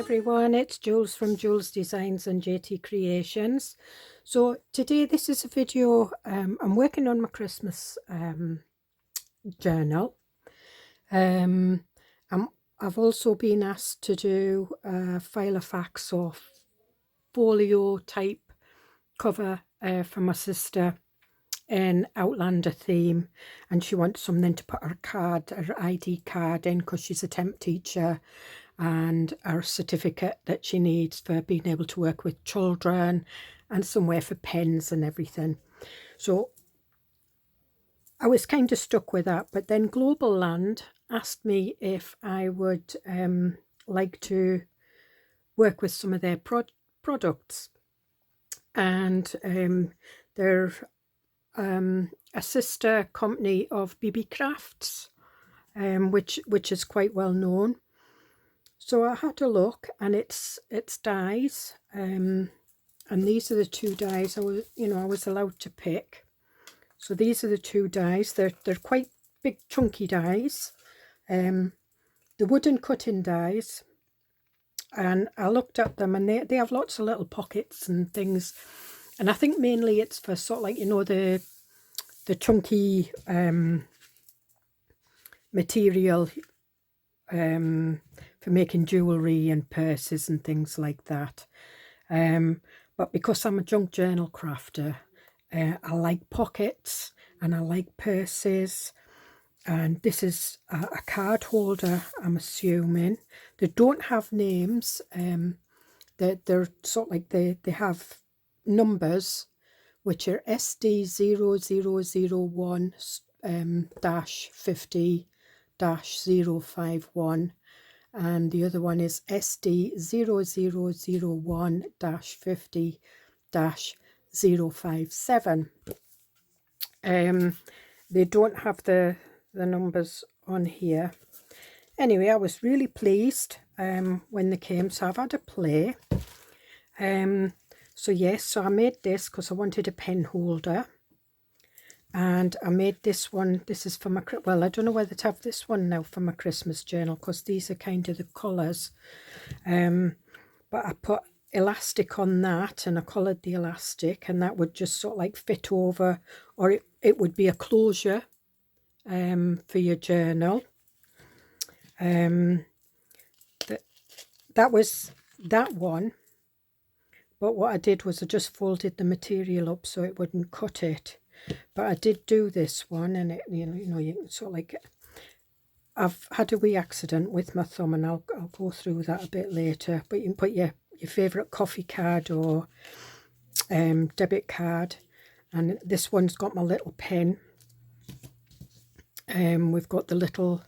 everyone, it's Jules from Joolsedesigns and JT Creations. So today this is a video, I'm working on my Christmas journal. I've also been asked to do a Filofax or folio type cover for my sister in Outlander theme, and she wants something to put her ID card in because she's a temp teacher, and our certificate that she needs for being able to work with children, and somewhere for pens and everything. So I was kind of stuck with that, but then Globeland asked me if I would like to work with some of their products, and they're a sister company of BB Crafts, which is quite well known. So I had a look, and it's dyes, and these are the two dyes I was allowed to pick. So these are the two dyes. They're quite big chunky dyes, the wooden cutting dyes, and I looked at them, and they have lots of little pockets and things, and I think mainly it's for sort of like, the chunky material for making jewellery and purses and things like that. But because I'm a junk journal crafter, I like pockets and I like purses, and this is a card holder, I'm assuming. They don't have names, they're sort of like they have numbers, which are SD0001 -50-051, and the other one is SD0001 -50-057. They don't have the numbers on here. Anyway, I was really pleased when they came, so I've had a play. So yes, so I made this because I wanted a pen holder, and I made this one. This is for my, well, I don't know whether to have this one now for my Christmas journal because these are kind of the colours, but I put elastic on that, and I coloured the elastic, and that would just sort of like fit over, or it would be a closure for your journal. That was that one. But what I did was I just folded the material up so it wouldn't cut it. But I did do this one, and it, you can sort of like, I've had a wee accident with my thumb, and I'll go through that a bit later. But you can put your favourite coffee card or debit card, and this one's got my little pen. We've got the little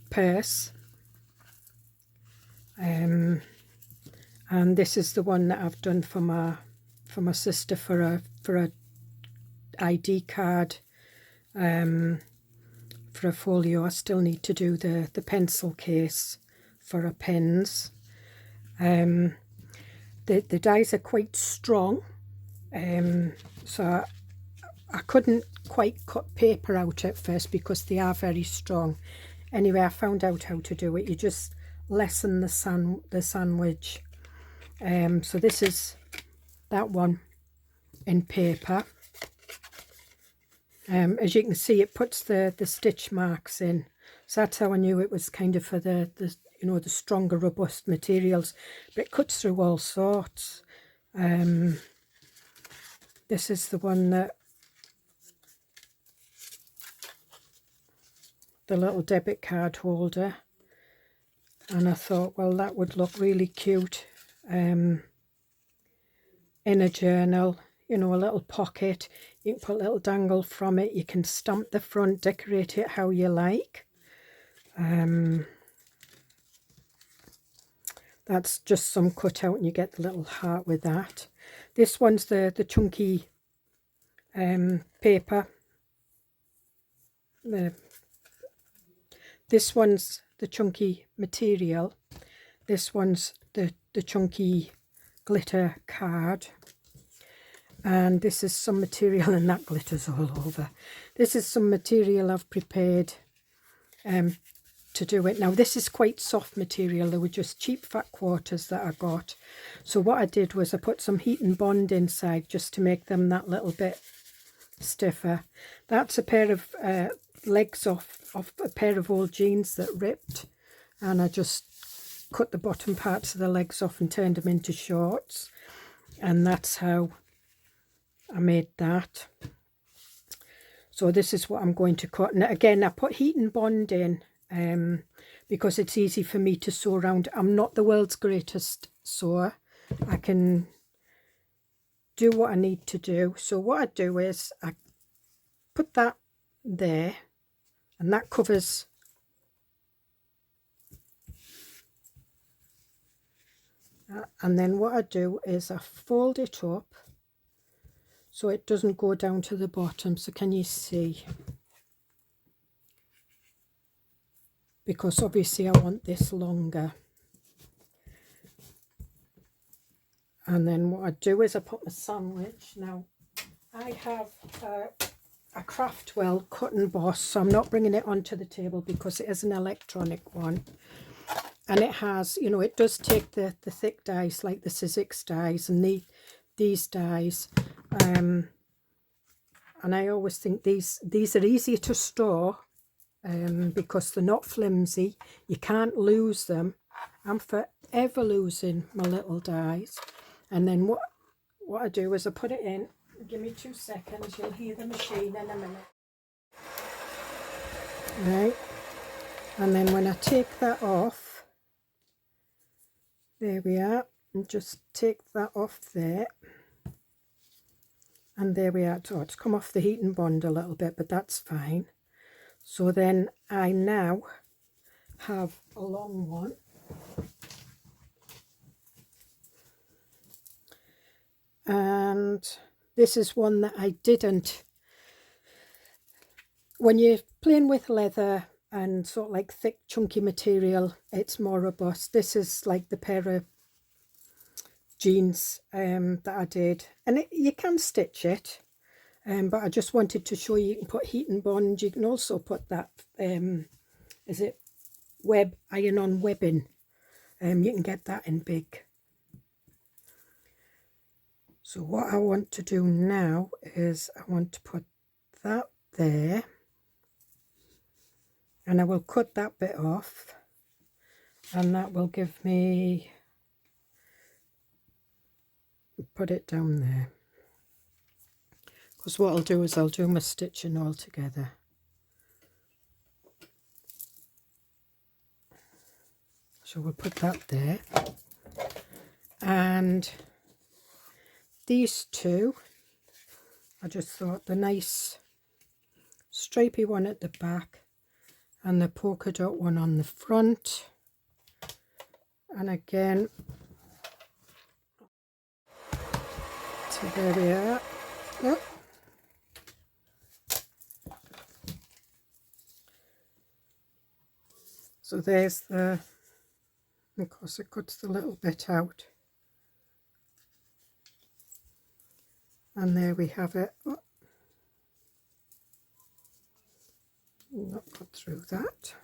purse. And this is the one that I've done for my sister for a ID card, for a folio. I still need to do the pencil case for her pens. The dies are quite strong, so I couldn't quite cut paper out at first because they are very strong. Anyway, I found out how to do it. You just lessen the sandwich. So this is that one in paper. As you can see, it puts the stitch marks in. So that's how I knew it was kind of for the stronger, robust materials. But it cuts through all sorts. This is the one that, the little debit card holder. And I thought, well, that would look really cute in a journal, a little pocket. You can put a little dangle from it. You can stamp the front, decorate it how you like. That's just some cutout, and you get the little heart with that. This one's the chunky paper. This one's the chunky material. This one's the chunky glitter card, and this is some material, and that glitters all over. This is some material I've prepared to do it. Now this is quite soft material. They were just cheap fat quarters that I got. So what I did was I put some heat and bond inside just to make them that little bit stiffer. That's a pair of legs off a pair of old jeans that ripped, and I just cut the bottom parts of the legs off and turned them into shorts, and that's how I made that. So this is what I'm going to cut. And again, I put heat and bond in because it's easy for me to sew around. I'm not the world's greatest sewer. I can do what I need to do. So what I do is I put that there, and that covers and then what I do is I fold it up so it doesn't go down to the bottom. So can you see? Because obviously I want this longer. And then what I do is I put my sandwich. Now I have a Craftwell cut and boss, so I'm not bringing it onto the table because it is an electronic one. And it has, you know, it does take the thick dies like the Sizzix dies and these dies. And I always think these are easier to store because they're not flimsy. You can't lose them. I'm forever losing my little dies. And then what I do is I put it in. Give me 2 seconds. You'll hear the machine in a minute. Right. And then when I take that off, there we are. And just take that off there. And there we are. So it's come off the heat and bond a little bit, but that's fine. So then I now have a long one. And this is one that I didn't. When you're playing with leather and sort of like thick chunky material, it's more robust. This is like the pair of jeans that I did, and you can stitch it, but I just wanted to show you can put heat and bond. You can also put that is it web iron-on webbing. You can get that in big. So what I want to do now is I want to put that there, and I will cut that bit off, and that will give me, put it down there, because what I'll do is I'll do my stitching all together. So we'll put that there, and these two, I just thought the nice stripy one at the back and the polka dot one on the front. And again, so there we are. Yep. So there's the, of course it cuts the little bit out. And there we have it. Oh, not cut through that.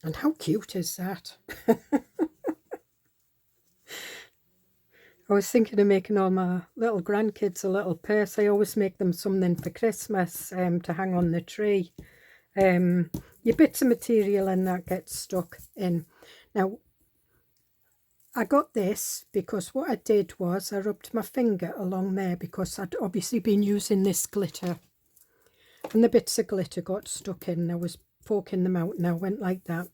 And how cute is that? I was thinking of making all my little grandkids a little purse. I always make them something for Christmas to hang on the tree. Your bits of material and that gets stuck in. Now, I got this because what I did was I rubbed my finger along there because I'd obviously been using this glitter. And the bits of glitter got stuck in, and I was poking them out, and I went like that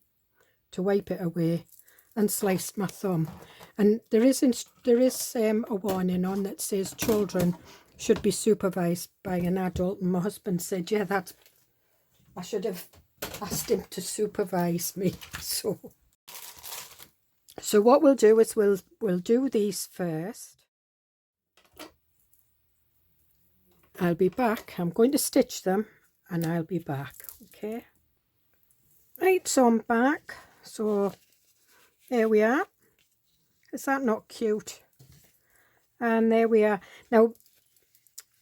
to wipe it away and sliced my thumb. And there is a warning on that says children should be supervised by an adult, and my husband said, yeah, I should have asked him to supervise me. So what we'll do is we'll do these first. I'll be back. I'm going to stitch them and I'll be back. Okay. Right, so I'm back. So there we are. Is that not cute? And there we are. Now,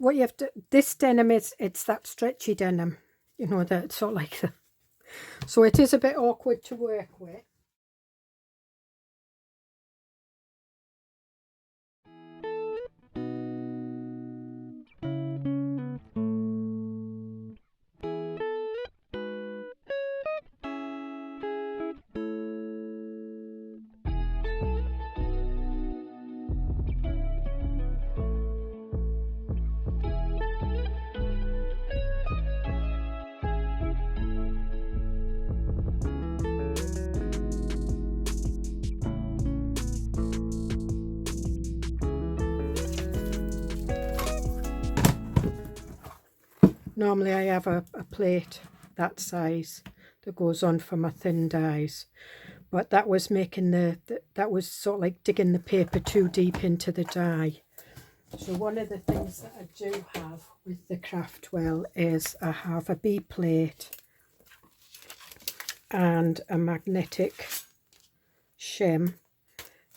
what you have to, this denim is, it's that stretchy denim, you know, that sort of like the, so it is a bit awkward to work with. Normally I have a plate that size that goes on for my thin dies, but that was making that was sort of like digging the paper too deep into the die. So one of the things that I do have with the Craftwell is I have a B plate and a magnetic shim.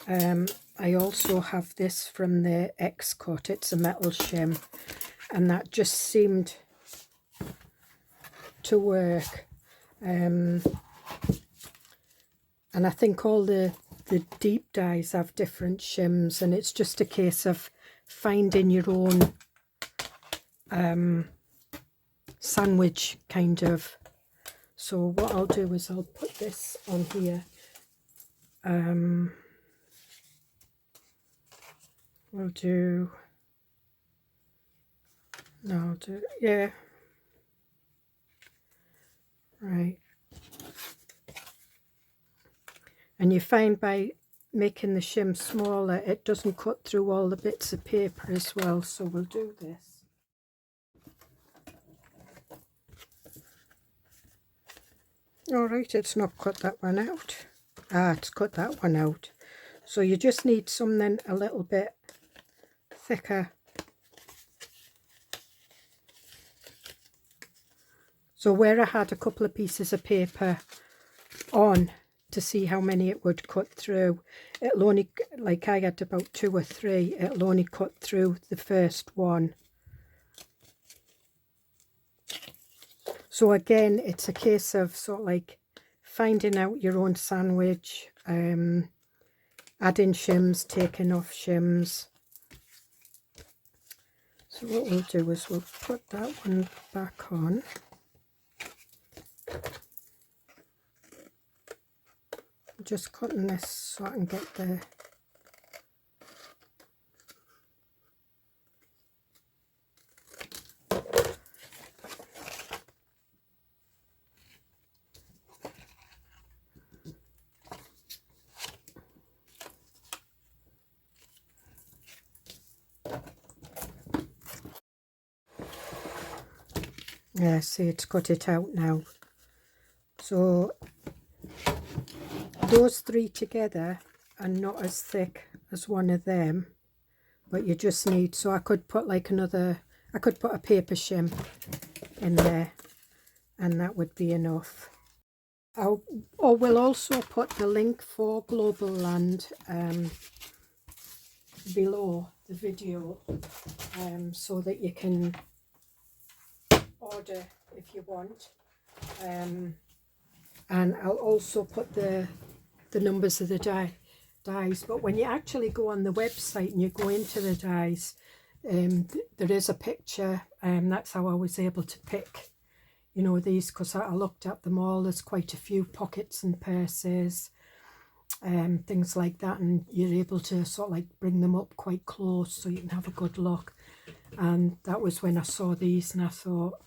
I also have this from the X-Cut, it's a metal shim, and that just seemed to work. And I think all the deep dies have different shims, and it's just a case of finding your own sandwich kind of. So what I'll do is I'll put this on here. We'll do, no, I'll do, yeah, right. And you find by making the shim smaller, it doesn't cut through all the bits of paper as well. So we'll do this. All right, it's not cut that one out. Ah, it's cut that one out. So you just need something a little bit thicker. So where I had a couple of pieces of paper on to see how many it would cut through, it'll only, like I had about 2 or 3, it'll only cut through the first one. So again, it's a case of sort of like finding out your own sandwich, adding shims, taking off shims. So what we'll do is we'll put that one back on. I'm just cutting this so I can get the yeah, see, it's cut it out now. So those 3 together are not as thick as one of them, but you just need, so I could put like another, I could put a paper shim in there and that would be enough. Or we'll also put the link for Globeland below the video, so that you can order if you want, and I'll also put the numbers of the dies. But when you actually go on the website and you go into the dies, there is a picture, and that's how I was able to pick, you know, these, because I looked at them all. There's quite a few pockets and purses, things like that, and you're able to sort of like bring them up quite close so you can have a good look. And that was when I saw these and I thought,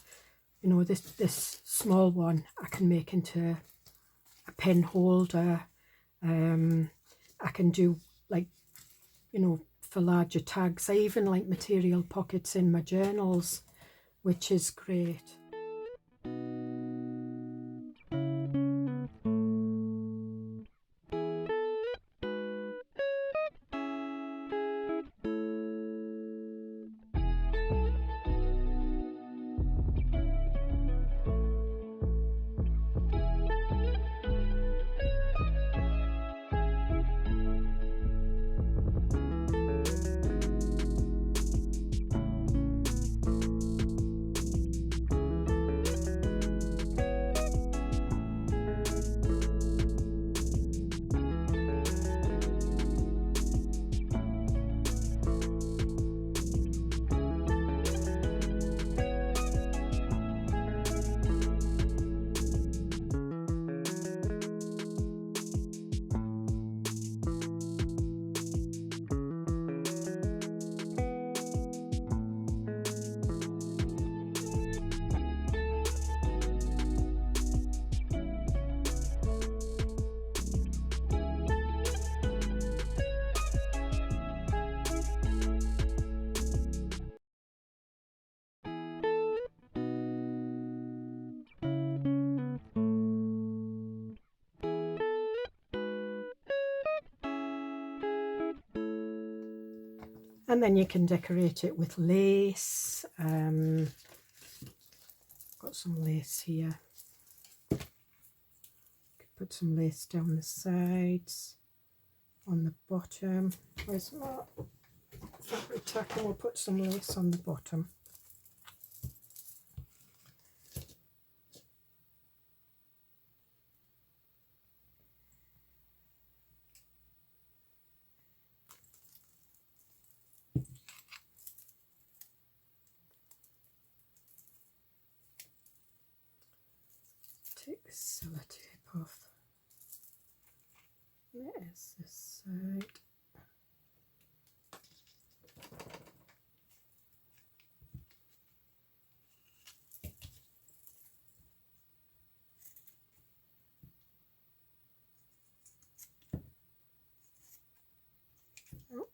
you know, this small one I can make into a pen holder. I can do, like, you know, for larger tags. I even like material pockets in my journals, which is great. And then you can decorate it with lace. Got some lace here. Could put some lace down the sides, on the bottom. Where's my fabric tack? We'll put some lace on the bottom. Take the sellotape off. There's this side. Oh.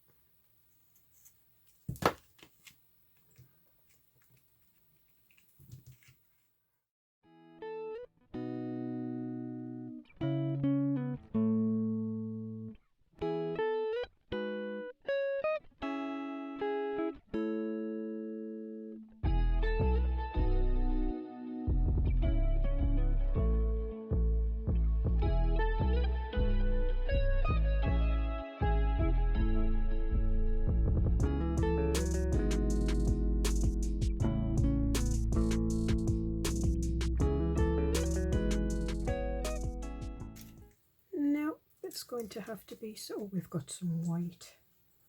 No, it's going to have to be, so we've got some white.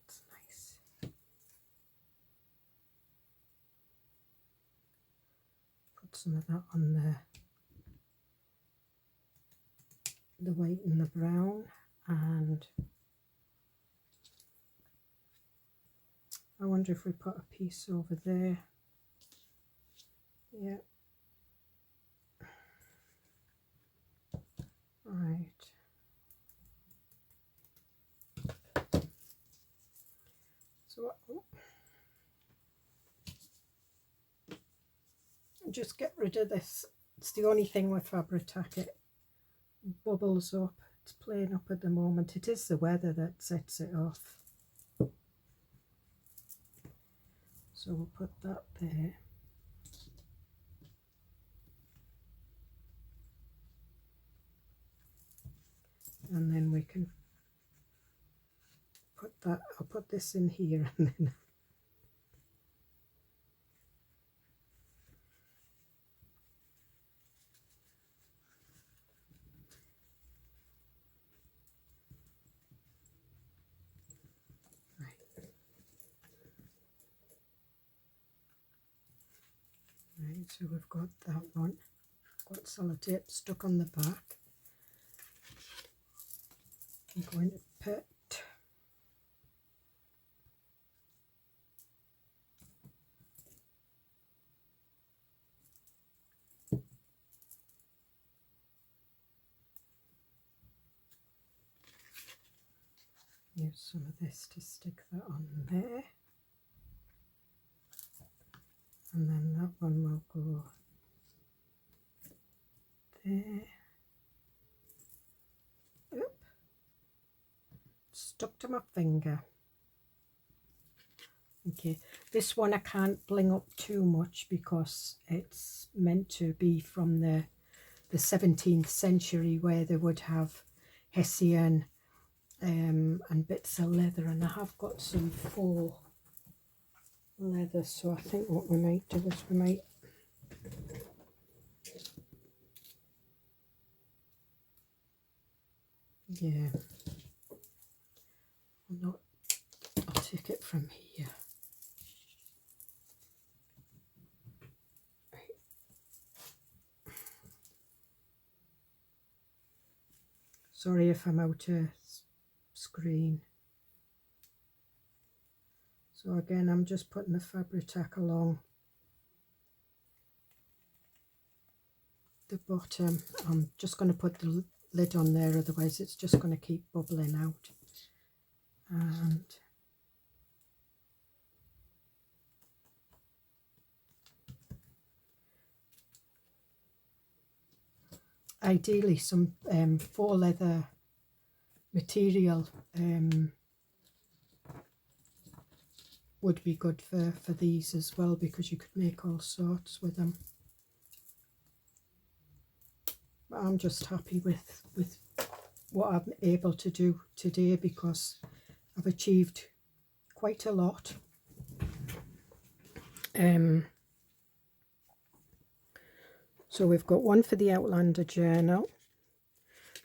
That's nice. Put some of that on the white and the brown, and I wonder if we put a piece over there. Yeah. Right. So just get rid of this. It's the only thing with fabric tack, it bubbles up. It's playing up at the moment. It is the weather that sets it off. So we'll put that there. And then we can put that, I'll put this in here and then right, so we've got that one. Got sellotape stuck on the back. I'm going to put use some of this to stick that on there, and then that one will go there. Oop. Stuck to my finger. Okay, this one I can't bling up too much because it's meant to be from the 17th century, where they would have Hessian and bits of leather, and I have got some faux leather, so I think what we might do is we might I'll take it from here. Sorry if I'm out of screen. So again, I'm just putting the fabric tack along the bottom. I'm just going to put the lid on there, otherwise it's just going to keep bubbling out. And ideally some faux leather material would be good for these as well, because you could make all sorts with them. But I'm just happy with what I'm able to do today, because I've achieved quite a lot. So we've got one for the Outlander journal.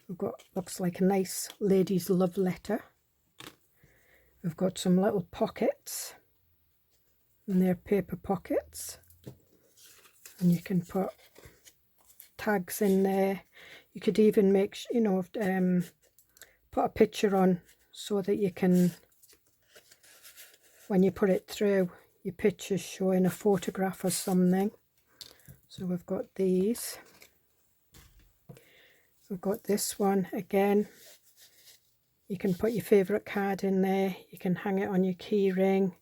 We've got, looks like a nice lady's love letter. We've got some little pockets, and they're paper pockets, and you can put tags in there. You could even make, you know, put a picture on so that you can, when you put it through, your picture's showing a photograph or something. So we've got these. We've got this one again. You can put your favourite card in there. You can hang it on your key ring,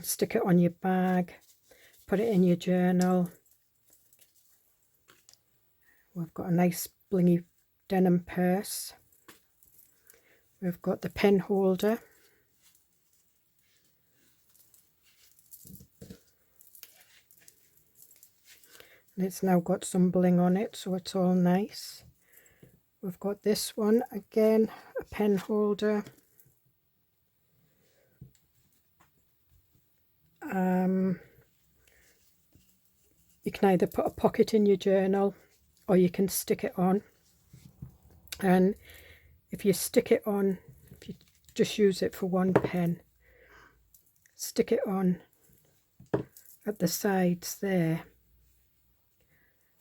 stick it on your bag, put it in your journal. We've got a nice blingy denim purse. We've got the pen holder. And it's now got some bling on it, so it's all nice. We've got this one again, a pen holder. You can either put a pocket in your journal, or you can stick it on. And if you stick it on, if you just use it for one pen, stick it on at the sides there,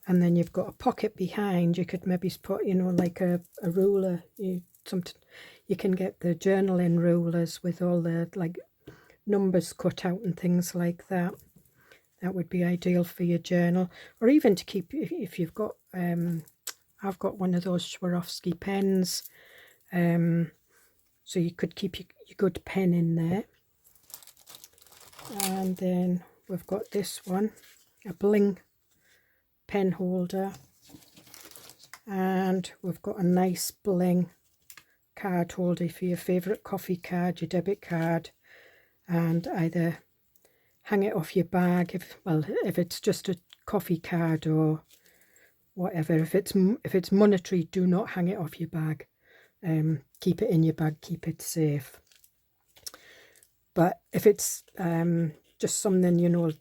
and then you've got a pocket behind. You could maybe put, you know, like a ruler. You can get the journaling rulers with all the like numbers cut out and things like that. That would be ideal for your journal, or even to keep, if you've got I've got one of those Swarovski pens, so you could keep your good pen in there. And then we've got this one, a bling pen holder, and we've got a nice bling card holder for your favourite coffee card, your debit card, and either hang it off your bag if it's just a coffee card or whatever. If it's monetary, do not hang it off your bag. Keep it in your bag, keep it safe. But if it's just something, you know,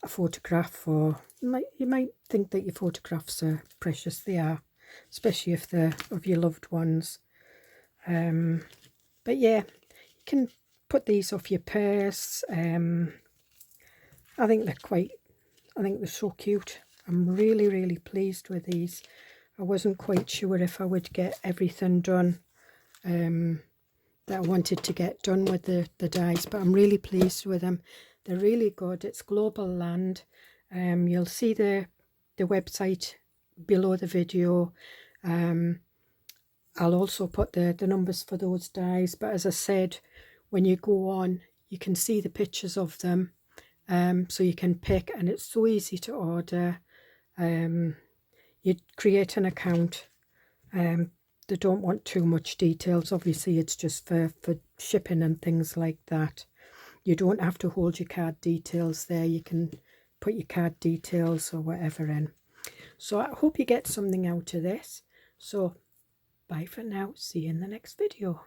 a photograph, or you might think that your photographs are precious. They are, especially if they're of your loved ones. But yeah, you can put these off your purse. I think they're so cute. I'm really pleased with these. I wasn't quite sure if I would get everything done that I wanted to get done with the dies, but I'm really pleased with them. They're really good. It's Globeland. You'll see the website below the video. I'll also put the numbers for those dies, but as I said, when you go on, you can see the pictures of them, so you can pick, and it's so easy to order. You create an account. They don't want too much details. Obviously, it's just for shipping and things like that. You don't have to hold your card details there. You can put your card details or whatever in. So I hope you get something out of this. So bye for now. See you in the next video.